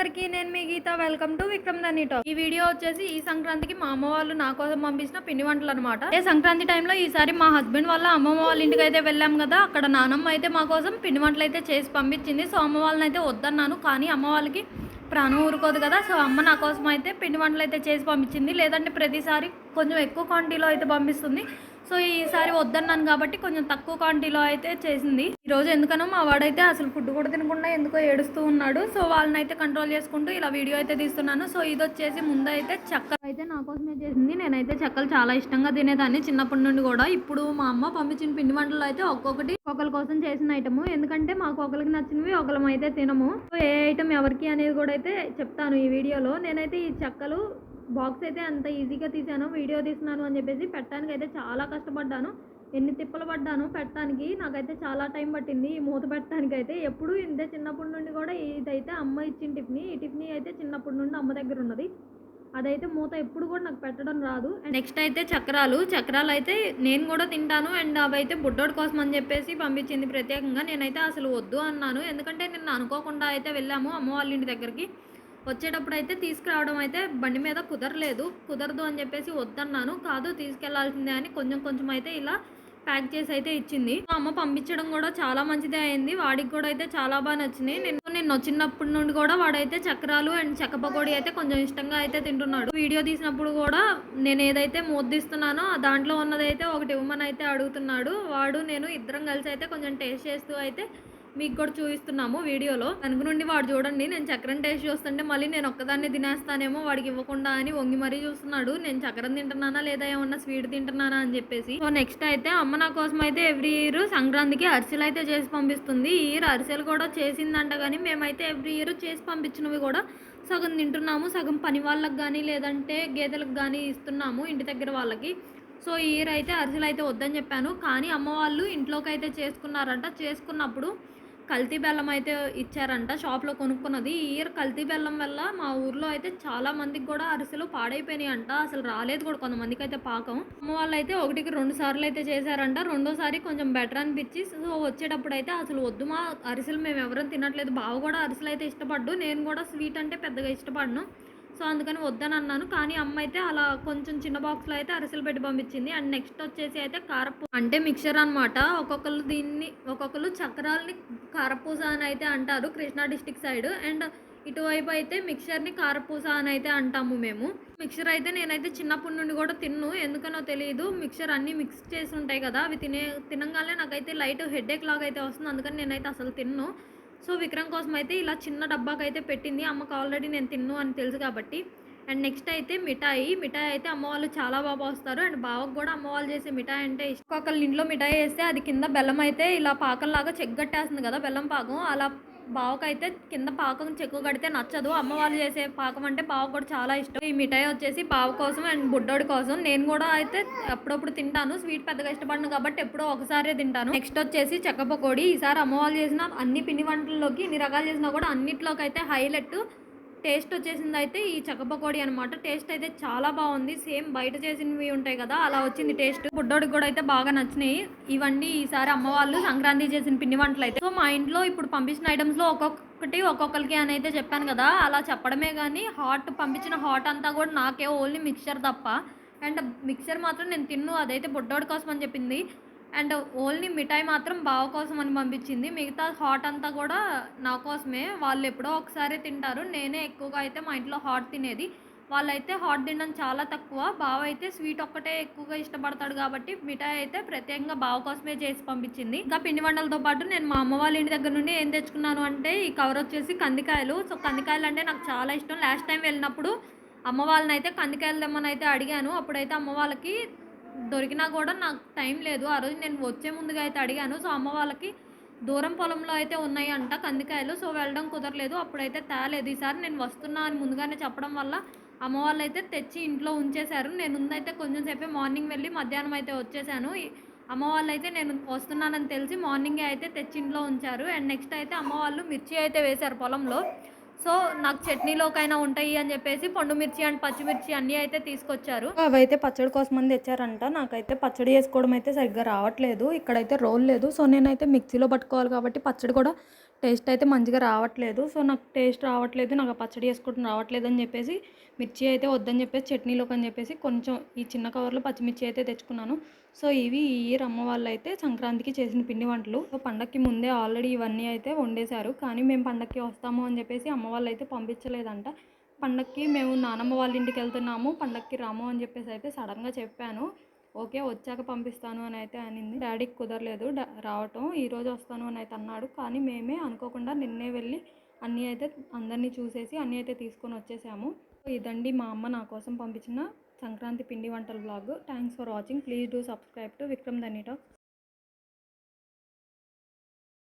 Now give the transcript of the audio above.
అందరికీ నేను మీ గీత. Welcome to Vikram దని టాక్. ఈ వీడియో వచ్చేసి ఈ సంక్రాంతికి మా అమ్మ వాళ్ళు నా కోసం పంపించిన పిండి వంటలు అనమాట. ఏ సంక్రాంతి టైంలో ఈసారి మా హస్బెండ్ వాళ్ళ అమ్మమ్మ వాళ్ళ ఇంటికి అయితే వెళ్ళాం కదా. అక్కడ నానమ్మ అయితే మా కోసం పిండి వంటలు అయితే చేసి పంపించింది. సో అమ్మ వాళ్ళని అయితే వద్దన్నాను, కానీ అమ్మ వాళ్ళకి ప్రాణం ఊరుకోదు కదా. సో అమ్మ నా కోసం అయితే పిండి వంటలు అయితే చేసి పంపించింది. లేదంటే ప్రతిసారి కొంచెం ఎక్కువ క్వాంటిటీలో అయితే పంపిస్తుంది. సో ఈసారి వద్దన్నాను కాబట్టి కొంచెం తక్కువ క్వాంటిటీలో అయితే చేసింది. ఈరోజు ఎందుకనో మా వాడైతే అసలు ఫుడ్ కూడా తినకుండా ఎందుకో ఏడుస్తూ ఉన్నాడు. సో వాళ్ళని అయితే కంట్రోల్ చేసుకుంటూ ఇలా వీడియో అయితే తీస్తున్నాను. సో ఇది వచ్చేసి ముందు అయితే చెక్కలు అయితే నా కోసమే చేసింది. నేనైతే చెక్కలు చాలా ఇష్టంగా తినేదాన్ని చిన్నప్పటి నుండి కూడా. ఇప్పుడు మా అమ్మ పంపించిన పిండి వంటలు అయితే ఒక్కొక్కటి ఒకరి కోసం చేసిన ఐటమ్. ఎందుకంటే మాకు ఒకరికి నచ్చినవి ఒకరం అయితే తినము. సో ఏ ఐటమ్ ఎవరికి అనేది కూడా అయితే చెప్తాను ఈ వీడియోలో. నేనైతే ఈ చెక్కలు బాక్స్ అయితే అంత ఈజీగా తీసాను, వీడియో తీస్తున్నాను అని చెప్పేసి పెట్టడానికి అయితే చాలా కష్టపడ్డాను. ఎన్ని తిప్పలు పడ్డాను పెట్టడానికి, నాకైతే చాలా టైం పట్టింది ఈ మూత పెట్టడానికి అయితే. ఎప్పుడు ఇంతే చిన్నప్పటి నుండి కూడా ఇదైతే అమ్మ ఇచ్చిన టిఫిన్. ఈ టిఫిన్ అయితే చిన్నప్పటి నుండి అమ్మ దగ్గర ఉన్నది. అదైతే మూత ఎప్పుడు కూడా నాకు పెట్టడం రాదు. నెక్స్ట్ అయితే చక్రాలు అయితే నేను కూడా తింటాను. అండ్ అవి అయితే బుడ్డోడి కోసం అని చెప్పేసి పంపించింది ప్రత్యేకంగా. నేనైతే అసలు వద్దు అన్నాను, ఎందుకంటే నిన్న అనుకోకుండా అయితే వెళ్ళాము అమ్మ వాళ్ళ ఇంటి దగ్గరికి. వచ్చేటప్పుడు అయితే తీసుకురావడం అయితే బండి మీద కుదరదు అని చెప్పేసి వద్దన్నాను. కాదు తీసుకెళ్లాల్సిందే అని కొంచెం కొంచెం అయితే ఇలా ప్యాక్ చేసి అయితే ఇచ్చింది. అమ్మ పంపించడం కూడా చాలా మంచిదే అయింది. వాడికి కూడా అయితే చాలా బాగా నచ్చినాయి. నేను వచ్చినప్పటి నుండి కూడా వాడైతే చక్రాలు అండ్ చెక్క పకోడీ అయితే కొంచెం ఇష్టంగా అయితే తింటున్నాడు. వీడియో తీసినప్పుడు కూడా నేను ఏదైతే ముద్దిస్తున్నానో దాంట్లో ఉన్నదైతే ఒకటి ఇవ్వమని అయితే అడుగుతున్నాడు. వాడు నేను ఇద్దరం కలిసి అయితే కొంచెం టేస్ట్ చేస్తూ అయితే మీకు కూడా చూపిస్తున్నాము వీడియోలో. వెనక నుండి వాడు చూడండి, నేను చక్రం టేస్ట్ చూస్తుంటే మళ్ళీ నేను ఒక్కదాన్ని తినేస్తానేమో వాడికి ఇవ్వకుండా అని వంగి మరీ చూస్తున్నాడు. నేను చక్రం తింటున్నానా లేదా ఏమన్నా స్వీట్ తింటున్నానా అని చెప్పేసి. సో నెక్స్ట్ అయితే అమ్మ నా కోసం అయితే ఎవ్రీ ఇయర్ సంక్రాంతికి అరిసెలు అయితే చేసి పంపిస్తుంది. ఈ ఇయర్ అరిసెలు కూడా చేసిందంట, కానీ మేమైతే ఎవ్రీ ఇయర్ చేసి పంపించినవి కూడా సగం తింటున్నాము, సగం పని వాళ్ళకి కానీ లేదంటే గేదెలకు కానీ ఇస్తున్నాము ఇంటి దగ్గర వాళ్ళకి. సో ఈ ఇయర్ అయితే అరిసెలు అయితే వద్దని చెప్పాను, కానీ అమ్మ వాళ్ళు ఇంట్లోకి అయితే చేసుకున్నారంట. చేసుకున్నప్పుడు కల్తీ బెల్లం అయితే ఇచ్చారంట, షాప్లో కొనుక్కున్నది. ఈ ఇయర్ కల్తీ బెల్లం వల్ల మా ఊర్లో అయితే చాలా మందికి కూడా అరిసెలు పాడైపోయినాయి అంట. అసలు రాలేదు కూడా కొంతమందికి అయితే పాకం. అమ్మ వాళ్ళు అయితే 1-2 సార్లు అయితే చేశారంట. రెండోసారి కొంచెం బెటర్ అనిపించి సో వచ్చేటప్పుడు అయితే అసలు వద్దు మా అరిసెలు మేము ఎవరైనా తినట్లేదు. బావ కూడా అరిసెలు అయితే ఇష్టపడ్డు, నేను కూడా స్వీట్ అంటే పెద్దగా ఇష్టపడను. సో అందుకని వద్దని అన్నాను, కానీ అమ్మ అయితే అలా కొంచెం చిన్న బాక్స్లో అయితే అరిసెలు పెట్టి పంపించింది. అండ్ నెక్స్ట్ వచ్చేసి అయితే కారపూ అంటే మిక్చర్ అనమాట. ఒక్కొక్కరు చక్రాలని కారపూస అని అయితే అంటారు కృష్ణా డిస్టిక్ సైడ్. అండ్ ఇటువైపు అయితే మిక్చర్ని కారపూస అని అయితే అంటాము మేము. మిక్చర్ అయితే నేనైతే చిన్నప్పటి నుండి కూడా తిన్ను, ఎందుకనో తెలియదు. మిక్చర్ అన్నీ మిక్స్ చేసి ఉంటాయి కదా, అవి తినంగానే నాకైతే లైట్ హెడేక్ లాగా అయితే వస్తుంది. అందుకని నేనైతే అసలు తిన్ను. సో విక్రమ్ కోసం అయితే ఇలా చిన్న డబ్బాకి అయితే పెట్టింది. అమ్మకు ఆల్రెడీ నేను తిన్ను అని తెలుసు కాబట్టి. అండ్ నెక్స్ట్ అయితే మిఠాయి అయితే అమ్మ వాళ్ళు చాలా బాగా పోస్తారు. అండ్ బావకు కూడా అమ్మ వాళ్ళు చేసే మిఠాయి అంటే ఇష్టం. ఒక్కొక్కరి ఇంట్లో మిఠాయి వేస్తే అది కింద బెల్లం అయితే ఇలా పాకంలాగా చెగ్గట్టేస్తుంది కదా, బెల్లం పాకం. అలా బావకైతే కింద పాకం చెక్కు కడితే నచ్చదు. అమ్మ వాళ్ళు చేసే పాకం అంటే బావకు కూడా చాలా ఇష్టం. ఈ మిఠాయి వచ్చేసి బావ కోసం అండ్ బుడ్డోడి కోసం. నేను కూడా అయితే అప్పుడప్పుడు తింటాను, స్వీట్ పెద్దగా ఇష్టపడను కాబట్టి ఎప్పుడో ఒకసారి తింటాను. నెక్స్ట్ వచ్చేసి చెక్క పకోడీ. ఈసారి అమ్మ వాళ్ళు చేసిన అన్ని పిండి వంటల్లోకి ఇన్ని రకాలు చేసినా కూడా అన్నిట్లోకి అయితే హైలైట్ టేస్ట్ వచ్చేసింది అయితే ఈ చెక్క పకోడీ అనమాట. టేస్ట్ అయితే చాలా బాగుంది. సేమ్ బయట చేసినవి ఉంటాయి కదా అలా వచ్చింది టేస్ట్. బుడ్డోడికి కూడా అయితే బాగా నచ్చినాయి. ఇవన్నీ ఈసారి అమ్మ వాళ్ళు సంక్రాంతి చేసిన పిండి వంటలు అయితే. సో మా ఇంట్లో ఇప్పుడు పంపించిన ఐటమ్స్లో ఒక్కొక్కరికి అని అయితే చెప్పాను కదా, అలా చెప్పడమే కానీ పంపించిన హాట్ అంతా కూడా నాకే, ఓన్లీ మిక్చర్ తప్ప. అండ్ మిక్చర్ మాత్రం నేను తిన్ను, అదైతే బుడ్డోడి కోసం అని చెప్పింది. అండ్ ఓన్లీ మిఠాయి మాత్రం బావ కోసం అని పంపించింది. మిగతా హాట్ అంతా కూడా నా కోసమే. వాళ్ళు ఎప్పుడో ఒకసారి తింటారు, నేనే ఎక్కువగా అయితే మా ఇంట్లో హాట్ తినేది. వాళ్ళైతే హాట్ తినడం చాలా తక్కువ. బావ అయితే స్వీట్ ఒక్కటే ఎక్కువగా ఇష్టపడతాడు కాబట్టి మిఠాయి అయితే ప్రత్యేకంగా బావ కోసమే చేసి పంపించింది. ఇంకా పిండి వంటలతో పాటు నేను మా అమ్మ వాళ్ళ ఇంటి దగ్గర నుండి ఏం తెచ్చుకున్నాను అంటే ఈ కవర్ వచ్చేసి కందికాయలు. సో కందికాయలు అంటే నాకు చాలా ఇష్టం. లాస్ట్ టైం వెళ్ళినప్పుడు అమ్మ వాళ్ళని అయితే కందికాయలు తెమ్మని అయితే అడిగాను. అప్పుడైతే అమ్మ వాళ్ళకి దొరికినా కూడా నాకు టైం లేదు. ఆ రోజు నేను వచ్చే ముందుగా అయితే అడిగాను. సో అమ్మ వాళ్ళకి దూరం పొలంలో అయితే ఉన్నాయి అంట కందికాయలు. సో వెళ్ళడం కుదరలేదు, అప్పుడైతే తేలేదు. ఈసారి నేను వస్తున్నా అని ముందుగానే చెప్పడం వల్ల అమ్మ వాళ్ళు అయితే తెచ్చి ఇంట్లో ఉంచేశారు. నేను ముందైతే కొంచెం సేపే మార్నింగ్ వెళ్ళి మధ్యాహ్నం అయితే వచ్చేసాను. అమ్మ వాళ్ళు అయితే నేను వస్తున్నానని తెలిసి మార్నింగే అయితే తెచ్చి ఇంట్లో ఉంచారు. అండ్ నెక్స్ట్ అయితే అమ్మ వాళ్ళు మిర్చి అయితే వేశారు పొలంలో. సో నాకు చట్నీలోకైనా ఉంటాయి అని చెప్పేసి పండు మిర్చి అండ్ పచ్చిమిర్చి అన్నీ అయితే తీసుకొచ్చారు. అవైతే పచ్చడి కోసం అని తెచ్చారంట. నాకైతే పచ్చడి చేసుకోవడం అయితే సరిగ్గా రావట్లేదు. ఇక్కడైతే రోల్ లేదు, సో నేనైతే మిక్సీలో పట్టుకోవాలి కాబట్టి పచ్చడి కూడా టేస్ట్ అయితే మంచిగా రావట్లేదు. సో నాకు టేస్ట్ రావట్లేదు, నాకు పచ్చడి చేసుకోవడం రావట్లేదు అని చెప్పేసి మిర్చి అయితే వద్దని చెప్పేసి చట్నీలోకి అని చెప్పేసి కొంచెం ఈ చిన్న కవర్లో పచ్చిమిర్చి అయితే తెచ్చుకున్నాను. సో ఇవి ఈ ఇయర్ అమ్మ వాళ్ళు అయితే సంక్రాంతికి చేసిన పిండి వంటలు. సో పండక్కి ముందే ఆల్రెడీ ఇవన్నీ అయితే వండేశారు. కానీ మేము పండక్కి వస్తాము అని చెప్పేసి అమ్మ వాళ్ళు అయితే పంపించలేదంట. పండక్కి మేము నానమ్మ వాళ్ళ ఇంటికి వెళ్తున్నాము, పండక్కి రాము అని చెప్పేసి అయితే సడన్గా చెప్పాను. ఓకే వచ్చాక పంపిస్తాను అని అయితే అనింది. డాడీకి కుదరలేదు రావటం, ఈరోజు వస్తాను అని అయితే అన్నాడు. కానీ మేమే అనుకోకుండా నిన్నే వెళ్ళి అన్నీ అయితే అందరినీ చూసేసి అన్నీ అయితే తీసుకొని వచ్చేసాము. ఇదండి మా అమ్మ నా కోసం పంపించిన సంక్రాంతి పిండి వంటల blog. Thanks for watching. Please do subscribe to Vikram Dhani talks.